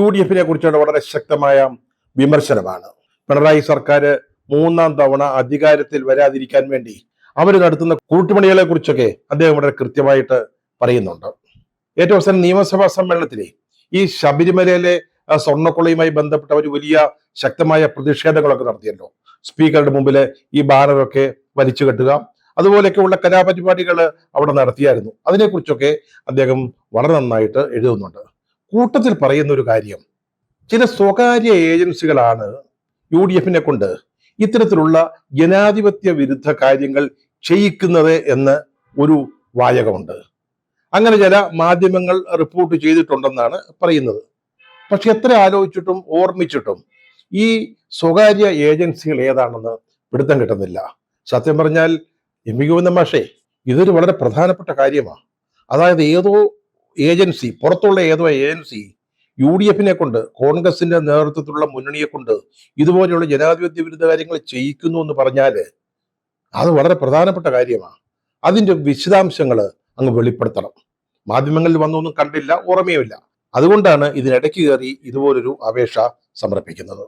UDF കുറിച്ചുള്ള വളരെ ശക്തമായ വിമർശനമാണ്. പിണറായി സർക്കാർ മൂന്നാം തവണ അധികാരത്തിൽ വരാതിരിക്കാൻ വേണ്ടി അവർ നടത്തുന്ന കൂട്ടുപണികളെ കുറിച്ചൊക്കെ അദ്ദേഹം വളരെ കൃത്യമായിട്ട് പറയുന്നുണ്ട്. ഏറ്റവും അവസാനം നിയമസഭാ സമ്മേളനത്തിലെ ഈ ശബരിമലയിലെ സ്വർണ്ണക്കൊള്ളയുമായി ബന്ധപ്പെട്ട ഒരു വലിയ ശക്തമായ പ്രതിഷേധങ്ങളൊക്കെ നടത്തിയല്ലോ. സ്പീക്കറുടെ മുമ്പിൽ ഈ ബാനറൊക്കെ വലിച്ചു കെട്ടുക, അതുപോലെയൊക്കെയുള്ള കലാപരിപാടികൾ അവിടെ നടത്തിയായിരുന്നു. അതിനെക്കുറിച്ചൊക്കെ അദ്ദേഹം വളരെ നന്നായിട്ട് എഴുതുന്നുണ്ട്. കൂട്ടത്തിൽ പറയുന്ന ഒരു കാര്യം, ചില സ്വകാര്യ ഏജൻസികളാണ് UDF കൊണ്ട് ഇത്തരത്തിലുള്ള ജനാധിപത്യ വിരുദ്ധ കാര്യങ്ങൾ ചെയ്യിക്കുന്നത് എന്ന് ഒരു വാചകമുണ്ട്. അങ്ങനെ ചില മാധ്യമങ്ങൾ റിപ്പോർട്ട് ചെയ്തിട്ടുണ്ടെന്നാണ് പറയുന്നത്. പക്ഷെ എത്ര ആലോചിച്ചിട്ടും ഓർമ്മിച്ചിട്ടും ഈ സ്വകാര്യ ഏജൻസികൾ ഏതാണെന്ന് പിടുത്തം കിട്ടുന്നില്ല. സത്യം പറഞ്ഞാൽ ഗോവിന്ദൻ മാഷേ, ഇതൊരു വളരെ പ്രധാനപ്പെട്ട കാര്യമാണ്. അതായത് ഏതോ ഏജൻസി, പുറത്തുള്ള ഏതോ ഏജൻസി UDF കൊണ്ട്, കോൺഗ്രസിന്റെ നേതൃത്വത്തിലുള്ള മുന്നണിയെ കൊണ്ട് ഇതുപോലെയുള്ള ജനാധിപത്യ വിരുദ്ധ കാര്യങ്ങൾ ചെയ്യിക്കുന്നു എന്ന് പറഞ്ഞാൽ അത് വളരെ പ്രധാനപ്പെട്ട കാര്യമാണ്. അതിന്റെ വിശദാംശങ്ങൾ അങ്ങ് വെളിപ്പെടുത്തണം. മാധ്യമങ്ങളിൽ വന്നൊന്നും കണ്ടില്ല, ഓർമ്മയുമില്ല. അതുകൊണ്ടാണ് ഇതിനിടയ്ക്ക് കയറി ഇതുപോലൊരു അപേക്ഷ സമർപ്പിക്കുന്നത്.